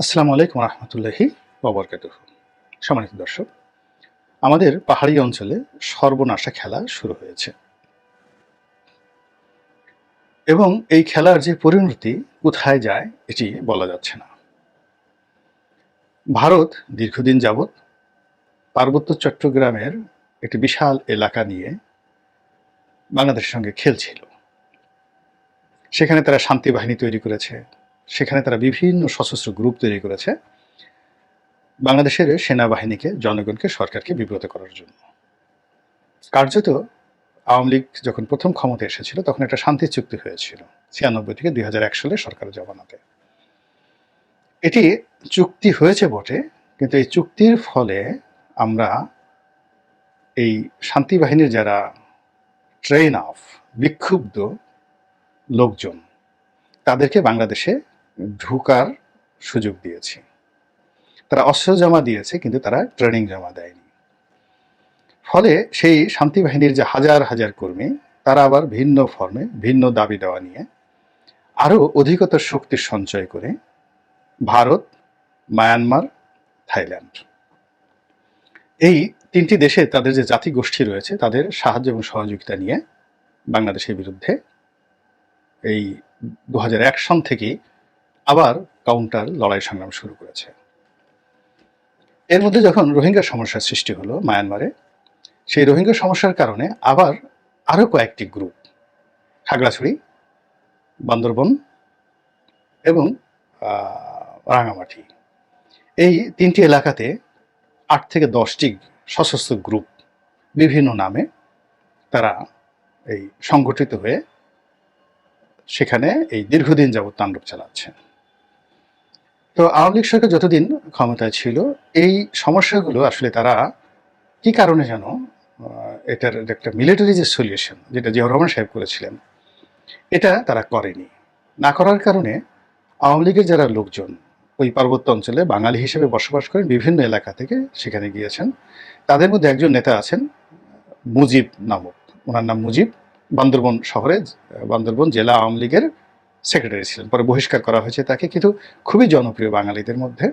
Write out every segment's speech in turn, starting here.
আসসালামু আলাইকুম রহমতুল্লাহি ওবরকাতুহ। সম্মানিত দর্শক, আমাদের পাহাড়ি অঞ্চলে সর্বনাশা খেলা শুরু হয়েছে এবং এই খেলার যে পরিণতি কোথায় যায় এটি বলা যাচ্ছে না। ভারত দীর্ঘদিন যাবৎ পার্বত্য চট্টগ্রামের একটি বিশাল এলাকা নিয়ে বাংলাদেশের সঙ্গে খেলছিল। সেখানে তারা শান্তি বাহিনী তৈরি করেছে, সেখানে তারা বিভিন্ন সশস্ত্র গ্রুপ তৈরি করেছে বাংলাদেশের সেনাবাহিনীকে, জনগণকে, সরকারকে বিব্রত করার জন্য। কার্যত আওয়ামী লীগ যখন প্রথম ক্ষমতায় এসেছিল তখন একটা শান্তি চুক্তি হয়েছিল 96 থেকে 2001 সালে সরকারের জমানাতে। এটি চুক্তি হয়েছে বটে, কিন্তু এই চুক্তির ফলে আমরা এই শান্তি বাহিনীর যারা ট্রেন অফ বিক্ষুব্ধ লোকজন তাদেরকে বাংলাদেশে ঢুকার সুযোগ দিয়েছি। তারা অস্ত্র জমা দিয়েছে কিন্তু তারা ট্রেনিং জমা দেয়নি। ফলে সেই শান্তি বাহিনীর যে হাজার হাজার কর্মী তারা আবার ভিন্ন ফর্মে ভিন্ন দাবি দেওয়া নিয়ে আরও অধিকতর শক্তি সঞ্চয় করে ভারত, মায়ানমার, থাইল্যান্ড এই তিনটি দেশে তাদের যে জাতিগোষ্ঠী রয়েছে তাদের সাহায্য এবং সহযোগিতা নিয়ে বাংলাদেশের বিরুদ্ধে এই 2001 সন থেকেই আবার কাউন্টার লড়াই সংগ্রাম শুরু করেছে। এর মধ্যে যখন রোহিঙ্গা সমস্যার সৃষ্টি হলো মায়ানমারে, সেই রোহিঙ্গা সমস্যার কারণে আবার আরও কয়েকটি গ্রুপ খাগড়াছড়ি, বান্দরবন এবং রাঙামাটি এই তিনটি এলাকাতে 8 থেকে 10টি সশস্ত্র গ্রুপ বিভিন্ন নামে তারা এই সংগঠিত হয়ে সেখানে এই দীর্ঘদিন যাবৎ তাণ্ডব চালাচ্ছে। তো আওয়ামী লীগ সরকার যতদিন ক্ষমতায় ছিল এই সমস্যাগুলো আসলে তারা কি কারণে যেন এটার একটা মিলিটারি যে সলিউশন যেটা জিয়াউর রহমান সাহেব করেছিলেন এটা তারা করেনি। না করার কারণে আওয়ামী লীগের যারা লোকজন ওই পার্বত্য অঞ্চলে বাঙালি হিসেবে বসবাস করেন বিভিন্ন এলাকা থেকে সেখানে গিয়েছেন, তাদের মধ্যে একজন নেতা আছেন মুজিব নামক, ওনার নাম মুজিব, বান্দরবন শহরে বান্দরবন জেলা আওয়ামী লীগের সেক্রেটারি ছিলেন। পরে বহিষ্কার করা হয়েছে তাকে, কিন্তু খুবই জনপ্রিয় বাঙালিদের মধ্যে।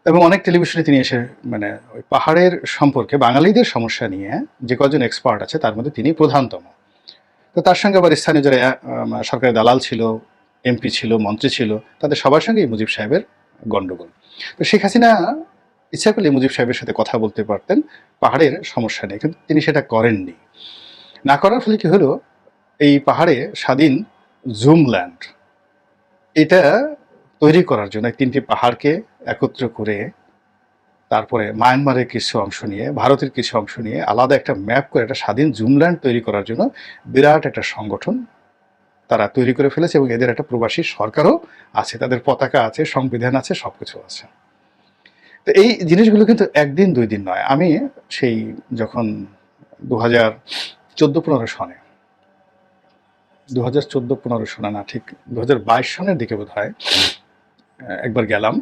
এবং অনেক টেলিভিশনে তিনি এসে মানে ওই পাহাড়ের সম্পর্কে বাঙালিদের সমস্যা নিয়ে যে কজন এক্সপার্ট আছে তার মধ্যে তিনি প্রধানতম। তো তার সঙ্গে আবার স্থানীয় যারা সরকারি দালাল ছিল, এমপি ছিল, মন্ত্রী ছিল, তাদের সবার সঙ্গেই মুজিব সাহেবের গণ্ডগোল। তো শেখ হাসিনা ইচ্ছা করলে মুজিব সাহেবের সাথে কথা বলতে পারতেন পাহাড়ের সমস্যা নেই, কিন্তু তিনি সেটা করেননি। না করার ফলে কি হলো, এই পাহাড়ে স্বাধীন জুমল্যান্ড এটা তৈরি করার জন্য তিনটি পাহাড়কে একত্র করে তারপরে মায়ানমারের কিছু অংশ নিয়ে, ভারতের কিছু অংশ নিয়ে আলাদা একটা ম্যাপ করে একটা স্বাধীন জুমল্যান্ড তৈরি করার জন্য বিরাট একটা সংগঠন তারা তৈরি করে ফেলেছে এবং এদের একটা প্রবাসী সরকারও আছে, তাদের পতাকা আছে, সংবিধান আছে, সবকিছু আছে। তো এই জিনিসগুলো কিন্তু একদিন দুই দিন নয়। আমি সেই যখন 2014-15 সনে 2014-15 সনে না, ঠিক 2022 সনের দিকে বোধ হয় একবার গেলাম,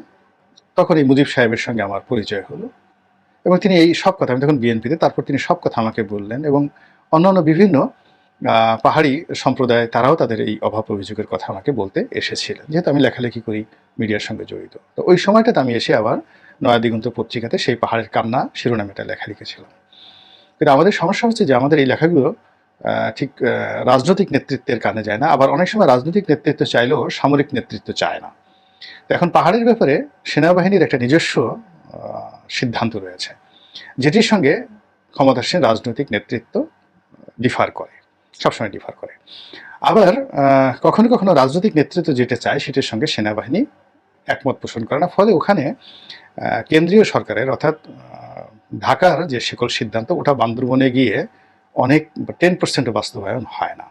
তখন এই মুজিব সাহেবের সঙ্গে আমার পরিচয় হলো এবং তিনি এই সব কথা, আমি তখন বিএনপিতে, তারপর তিনি সব কথা আমাকে বললেন এবং অন্যান্য বিভিন্ন পাহাড়ি সম্প্রদায় তারাও তাদের এই অভাব অভিযোগের কথা আমাকে বলতে এসেছিলেন, যেহেতু আমি লেখালেখি করি, মিডিয়ার সঙ্গে জড়িত। তো ওই সময়টাতে আমি এসে আবার নয়া দিগন্ত পত্রিকাতে সেই পাহাড়ের কান্না শিরোনামে একটা লেখা লিখেছিলাম। কিন্তু আমাদের সমস্যা হচ্ছে যে আমাদের এই লেখাগুলো ঠিক রাজনৈতিক নেতৃত্বের কানে যায় না, আবার অনেক সময় রাজনৈতিক নেতৃত্ব চাইলেও সামরিক নেতৃত্ব চায় না। তো এখন পাহাড়ের ব্যাপারে সেনাবাহিনীর একটা নিজস্ব সিদ্ধান্ত রয়েছে, যেটির সঙ্গে ক্ষমতাসীন রাজনৈতিক নেতৃত্ব ডিফার করে, সবসময় ডিফার করে। আবার কখনো কখনো রাজনৈতিক নেতৃত্ব যেটা চায় সেটার সঙ্গে সেনাবাহিনী একমত পোষণ করে না, ফলে ওখানে কেন্দ্রীয় সরকারের অর্থাৎ ঢাকার যে সকল সিদ্ধান্ত ওটা বান্দরবনে গিয়ে অনেক 10% বাস্তবায়ন হয় না।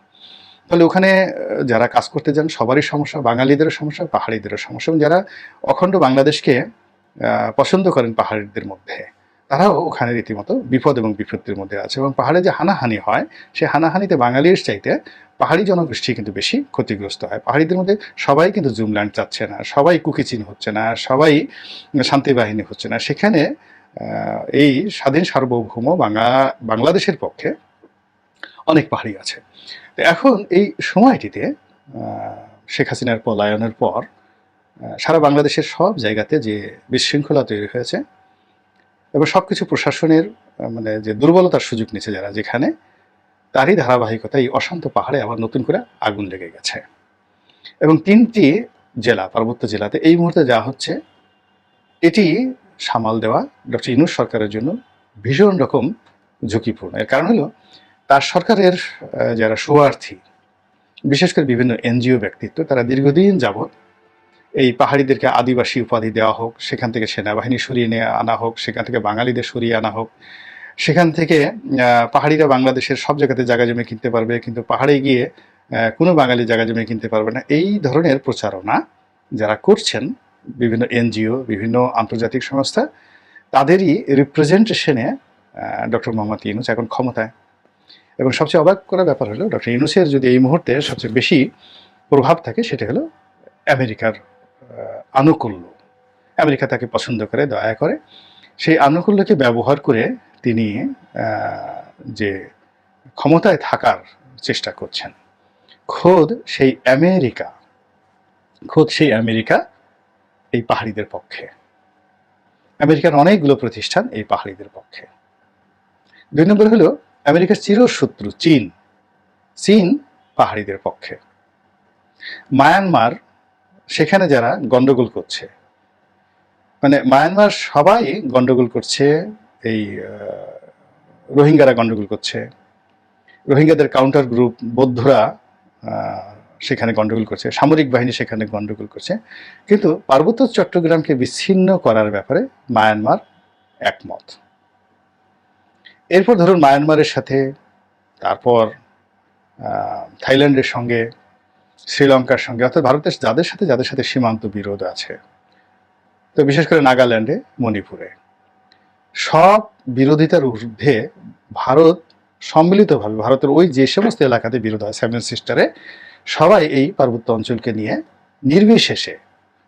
ফলে ওখানে যারা কাজ করতে যান সবারই সমস্যা, বাঙালিদেরও সমস্যা, পাহাড়িদেরও সমস্যা, এবং যারা অখণ্ড বাংলাদেশকে পছন্দ করেন পাহাড়িদের মধ্যে তারাও ওখানে রীতিমতো বিপদ এবং বিপত্তির মধ্যে আছে। এবং পাহাড়ে যে হানাহানি হয় সেই হানাহানিতে বাঙালির চাইতে পাহাড়ি জনগোষ্ঠী কিন্তু বেশি ক্ষতিগ্রস্ত হয়। পাহাড়িদের মধ্যে সবাই কিন্তু জুমল্যান্ড চাচ্ছে না, সবাই কুকিচিন হচ্ছে না, সবাই শান্তি বাহিনী হচ্ছে না। সেখানে এই স্বাধীন সার্বভৌম বাংলাদেশের পক্ষে অনেক পাহাড়ি আছে। তো এখন এই সময়টিতে শেখ হাসিনার পলায়নের পর সারা বাংলাদেশের সব জায়গাতে যে বিশৃঙ্খলা তৈরি হয়েছে এবং সব কিছু প্রশাসনের মানে যে দুর্বলতার সুযোগ নিচ্ছে যারা, যেখানে তারই ধারাবাহিকতা এই অশান্ত পাহাড়ে আবার নতুন করে আগুন লেগে গেছে। এবং 3টি জেলা, পার্বত্য জেলাতে এই মুহূর্তে যা হচ্ছে, এটি সামাল দেওয়া ডক্টর ইউনূস সরকারের জন্য ভীষণ রকম ঝুঁকিপূর্ণ। এর কারণ হলো তার সরকারের যারা শরণার্থী, বিশেষ করে বিভিন্ন এনজিও ব্যক্তিত্ব, তারা দীর্ঘদিন যাবৎ এই পাহাড়িদেরকে আদিবাসী উপাধি দেওয়া হোক, সেখান থেকে সেনাবাহিনী সরিয়ে নিয়ে আনা হোক, সেখান থেকে বাঙালিদের সরিয়ে আনা হোক, সেখান থেকে পাহাড়িরা বাংলাদেশের সব জায়গাতে জায়গা জমি কিনতে পারবে, কিন্তু পাহাড়ে গিয়ে কোনো বাঙালি জায়গা জমি কিনতে পারবে না, এই ধরনের প্রচারণা যারা করছেন বিভিন্ন এনজিও, বিভিন্ন আন্তর্জাতিক সংস্থা, তাদেরই রিপ্রেজেন্টেশনে ডক্টর মোহাম্মদ ইউনূস এখন ক্ষমতায়। এবং সবচেয়ে অবাক করার ব্যাপার হলো, ডক্টর ইউনূসের যদি এই মুহূর্তে সবচেয়ে বেশি প্রভাব থাকে, সেটা হলো আমেরিকার আনুকূল্য। আমেরিকা তাকে পছন্দ করে, দয়া করে। সেই আনুকূল্যকে ব্যবহার করে তিনি যে ক্ষমতায় থাকার চেষ্টা করছেন, খোদ সেই আমেরিকা এই পাহাড়িদের পক্ষে। আমেরিকার অনেকগুলো প্রতিষ্ঠান এই পাহাড়িদের পক্ষে। 2 নম্বর হলো আমেরিকার চিরশত্রু চীন পাহাড়িদের পক্ষে। মায়ানমার, সেখানে যারা গন্ডগোল করছে, মানে মায়ানমার সবাই গন্ডগোল করছে, এই রোহিঙ্গারা গন্ডগোল করছে, রোহিঙ্গাদের কাউন্টার গ্রুপ বৌদ্ধরা সেখানে গন্ডগোল করছে, সামরিক বাহিনী সেখানে গন্ডগোল করছে, কিন্তু পার্বত্য চট্টগ্রামকে বিচ্ছিন্ন করার ব্যাপারে মায়ানমার একমত। এরপর ধরুন মায়ানমারের সাথে, তারপর থাইল্যান্ডের সঙ্গে, শ্রীলঙ্কার সঙ্গে, অর্থাৎ ভারতের যাদের সাথে সীমান্ত বিরোধ আছে, তো বিশেষ করে নাগাল্যান্ডে, মণিপুরে, সব বিরোধিতার ঊর্ধ্বে ভারত সম্মিলিতভাবে, ভারতের ওই যে সমস্ত এলাকাতে বিরোধ হয়, 7 সিস্টারে, সবাই এই পার্বত্য অঞ্চলকে নিয়ে নির্বিশেষে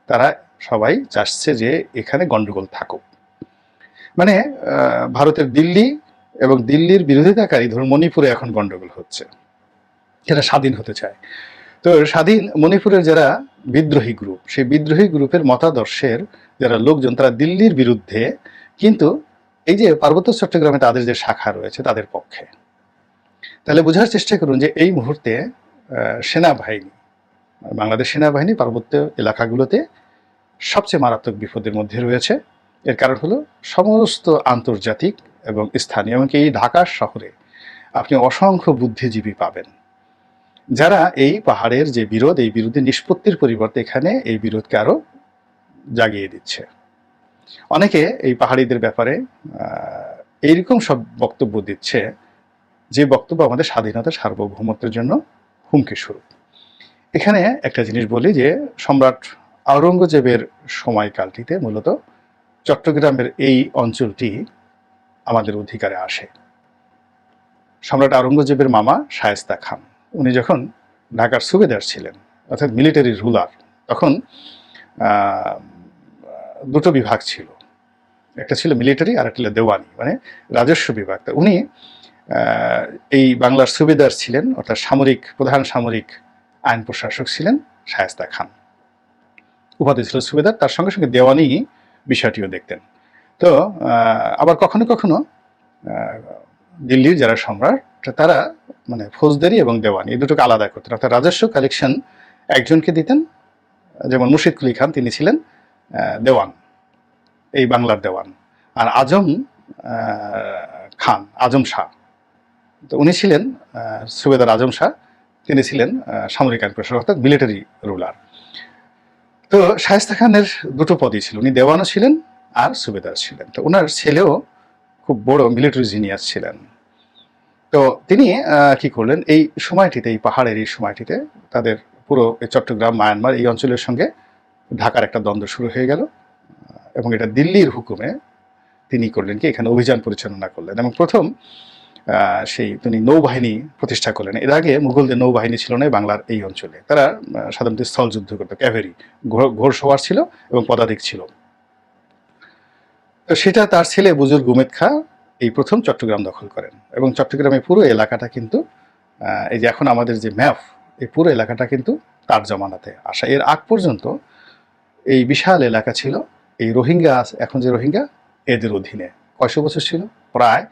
তারা সবাই চাচ্ছে যে এখানে গন্ডগোল থাকুক। মানে ভারতের দিল্লি এবং দিল্লির বিরোধিতাকারী, ধরুন মণিপুরে এখন গন্ডগোল হচ্ছে, সেটা স্বাধীন হতে চায়। তো স্বাধীন মণিপুরের যারা বিদ্রোহী গ্রুপ, সেই বিদ্রোহী গ্রুপের মতাদর্শের যারা লোকজন, তারা দিল্লির বিরুদ্ধে, কিন্তু এই যে পার্বত্য চট্টগ্রামে তাদের যে শাখা রয়েছে তাদের পক্ষে। তাহলে বোঝার চেষ্টা করুন যে এই মুহূর্তে সেনাবাহিনী, বাংলাদেশ সেনাবাহিনী পার্বত্য এলাকাগুলোতে সবচেয়ে মারাত্মক বিপদের মধ্যে রয়েছে। এর কারণ হলো সমস্ত আন্তর্জাতিক এবং স্থানীয়, এমনকি এই ঢাকা শহরে আপনি অসংখ্য বুদ্ধিজীবী পাবেন যারা এই পাহাড়ের যে বিরোধ, এই বিরোধে নিষ্পত্তির পরিবর্তে এখানে এই বিরোধকে আরো জাগিয়ে দিচ্ছে। অনেকে এই পাহাড়িদের ব্যাপারে এইরকম সব বক্তব্য দিচ্ছে যে বক্তব্য আমাদের স্বাধীনতা, সার্বভৌমত্বের জন্য হুমকি স্বরূপ। এখানে একটা জিনিস বলি যে সম্রাট আওরঙ্গজেবের সময়কালটিতে মূলত চট্টগ্রামের এই অঞ্চলটি আমাদের অধিকারে আসে। সম্রাট আওরঙ্গজেবের মামা শায়েস্তা খান, উনি যখন ঢাকার সুবেদার ছিলেন, অর্থাৎ মিলিটারি রুলার, তখন 2টো বিভাগ ছিল, একটা ছিল মিলিটারি আর একটা ছিল দেওয়ানি, মানে রাজস্ব বিভাগ। উনি এই বাংলার সুবেদার ছিলেন, অর্থাৎ প্রধান সামরিক আইন প্রশাসক ছিলেন শায়েস্তা খান, উপাধি ছিল সুবেদার, তার সঙ্গে সঙ্গে দেওয়ানি বিষয়টিও দেখতেন। তো আবার কখনো কখনো দিল্লির যারা সম্রাট, তারা মানে ফৌজদারি এবং দেওয়ানি এই দুটোকে আলাদা করতেন, অর্থাৎ রাজস্ব কালেকশন একজনকে দিতেন, যেমন মুর্শিদ কুলি খান, তিনি ছিলেন দেওয়ান, এই বাংলার দেওয়ান। আর আজম শাহ, তো উনি ছিলেন সুবেদার আজম শাহ, তিনি ছিলেন সামরিক আইন প্রশাসক, অর্থাৎ মিলিটারি রুলার। তো শায়েস্তা খানের 2টো পদই ছিল, উনি দেওয়ানও ছিলেন আর সুবেদার ছিলেন। তো ওনার ছেলেও খুব বড় মিলিটারি জিনিয়াস ছিলেন। তো তিনি কি করলেন, এই সময়টিতে, এই পাহাড়ের এই সময়টিতে তাদের পুরো চট্টগ্রাম, মায়ানমার এই অঞ্চলের সঙ্গে ঢাকার একটা দ্বন্দ্ব শুরু হয়ে গেল, এবং এটা দিল্লির হুকুমে তিনি করলেন কি, এখানে অভিযান পরিচালনা করলেন, এবং প্রথম তিনি নৌবাহিনী প্রতিষ্ঠা করলেন। এর আগে মুঘলদের নৌবাহিনী ছিল না বাংলার এই অঞ্চলে, তারা সাধারণত স্থল যুদ্ধ করত, ক্যাভেরি, ঘোড়সওয়ার ছিল এবং পদাতিক ছিল। তো সেটা তার ছেলে বুজুর্গ উমেদ খাঁ এই প্রথম চট্টগ্রাম দখল করেন, এবং চট্টগ্রামের পুরো এলাকাটা কিন্তু, এই যে এখন আমাদের যে ম্যাপ, এই পুরো এলাকাটা কিন্তু তার জমানাতে আসা। এর আগ পর্যন্ত এই বিশাল এলাকা ছিল এই রোহিঙ্গা, এখন যে রোহিঙ্গা এদের অধীনে। কয়শো বছর ছিল? প্রায়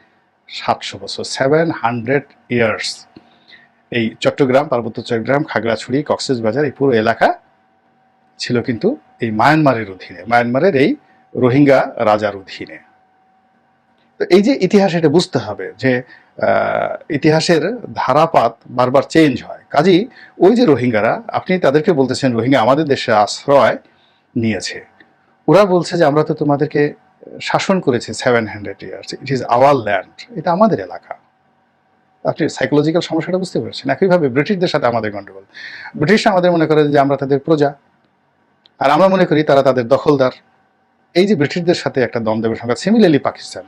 700 বছর, 700 ইয়ার্স। এই চট্টগ্রাম, পার্বত্য চট্টগ্রাম, খাগড়াছড়ি, কক্সবাজার এই পুরো এলাকা ছিল কিন্তু এই মায়ানমারের অধীনে, মায়ানমারের এই রোহিঙ্গা রাজার অধীনে। তো এই যে ইতিহাস, এটা বুঝতে হবে যে ইতিহাসের ধারাপাত বারবার চেঞ্জ হয়। কাজেই ওই যে রোহিঙ্গারা, আপনি তাদেরকে বলতেছেন রোহিঙ্গা আমাদের দেশে আশ্রয় নিয়েছে, ওরা বলছে যে আমরা তো তোমাদেরকে শাসন করেছি 700 years, it is our land, এটা আমাদের এলাকা। আপনি সাইকোলজিক্যাল সমস্যাটা বুঝতে পেরেছেন? একইভাবে ব্রিটিশদের সাথে আমাদের গন্ডগোল। ব্রিটিশরা আমাদের মনে করে যে আমরা তাদের প্রজা, আর আমরা মনে করি তারা তাদের দখলদার। এই যে ব্রিটিশদের সাথে একটা দ্বন্দ্বের সংখ্যা। সিমিলারলি পাকিস্তান,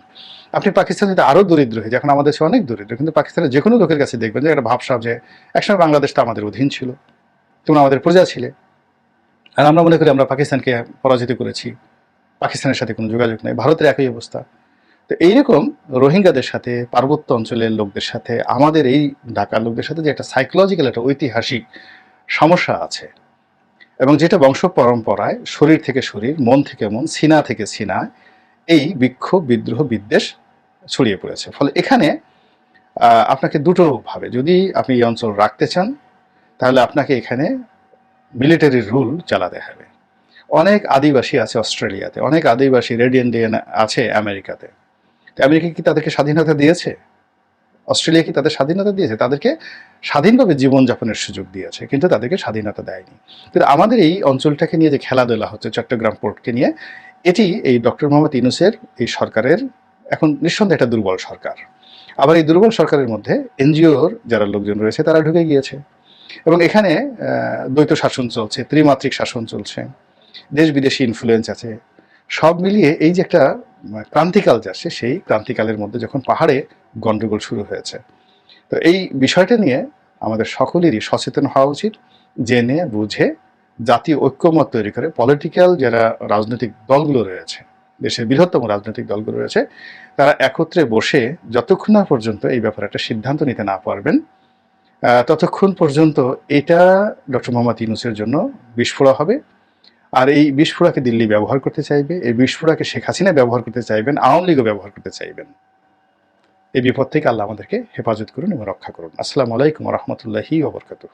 আপনি পাকিস্তান যদি আরও দরিদ্র হয়ে যায়, এখন আমাদের দেশে অনেক দরিদ্র, কিন্তু পাকিস্তানের যে কোনো লোকের কাছে দেখবেন যে একটা ভাবসাব যে একসময় বাংলাদেশটা আমাদের অধীন ছিল, তোমরা আমাদের প্রজা ছিলে, আর আমরা মনে করি আমরা পাকিস্তানকে পরাজিত করেছি, পাকিস্তানের সাথে কোনো যোগাযোগ নেই। ভারতের একই অবস্থা। তো এইরকম রোহিঙ্গাদের সাথে, পার্বত্য অঞ্চলের লোকদের সাথে, আমাদের এই ঢাকার লোকদের সাথে যে একটা সাইকোলজিক্যাল, একটা ঐতিহাসিক সমস্যা আছে, এবং যেটা বংশ পরম্পরায় শরীর থেকে শরীর, মন থেকে মন, সিনা থেকে সিনা এই বিক্ষোভ, বিদ্রোহ, বিদ্বেষ ছড়িয়ে পড়েছে। ফলে এখানে আপনাকে দুটো ভাবে, যদি আপনি এই অঞ্চল রাখতে চান তাহলে আপনাকে এখানে মিলিটারি রুল চালাতে হবে। অনেক আদিবাসী আছে অস্ট্রেলিয়াতে, অনেক আদিবাসী রেড ইন্ডিয়ান আছে আমেরিকাতে। আমেরিকা কি তাদেরকে স্বাধীনতা দিয়েছে? অস্ট্রেলিয়া কি তাদের স্বাধীনতা দিয়েছে? তাদেরকে স্বাধীনভাবে জীবনযাপনের সুযোগ দিয়েছে, কিন্তু তাদেরকে স্বাধীনতা দেয়নি। কিন্তু আমাদের এই অঞ্চলটাকে নিয়ে যে খেলাধুলা হচ্ছে, চট্টগ্রাম পোর্টকে নিয়ে, এটি এই ডক্টর মোহাম্মদ ইউনূসের এই সরকারের এখন নিঃসন্দেহে একটা দুর্বল সরকার। আবার এই দুর্বল সরকারের মধ্যে এনজিওর যারা লোকজন রয়েছে তারা ঢুকে গিয়েছে, এবং এখানে দ্বৈত শাসন চলছে, ত্রিমাত্রিক শাসন চলছে, দেশ বিদেশি ইনফ্লুয়েন্স আছে। সব মিলিয়ে এই যে একটা ক্রান্তিকাল যাচ্ছে, সেই ক্রান্তিকালের মধ্যে যখন পাহাড়ে গন্ডগোল শুরু হয়েছে, তো এই বিষয়টা নিয়ে আমাদের সকলেরই সচেতন হওয়া উচিত। জেনে বুঝে জাতীয় ঐক্যমত তৈরি করে পলিটিক্যাল যারা রাজনৈতিক দলগুলো রয়েছে, দেশের বৃহত্তম রাজনৈতিক দলগুলো রয়েছে, তারা একত্রে বসে যতক্ষণ না পর্যন্ত এই ব্যাপারে একটা সিদ্ধান্ত নিতে না পারবেন, ততক্ষণ পর্যন্ত এটা ডক্টর মোহাম্মদ ইউনূসের জন্য বিস্ফোরা হবে। আর এই বিস্ফোরাকে দিল্লি ব্যবহার করতে চাইবে, এই বিস্ফোরাকে শেখ হাসিনা ব্যবহার করতে চাইবেন, আওয়ামী লীগও ব্যবহার করতে চাইবেন। এই বিপদ থেকে আল্লাহ আমাদেরকে হেফাজত করুন এবং রক্ষা করুন। আসসালামু আলাইকুম ওয়া রাহমাতুল্লাহি ওয়া বারাকাতুহু।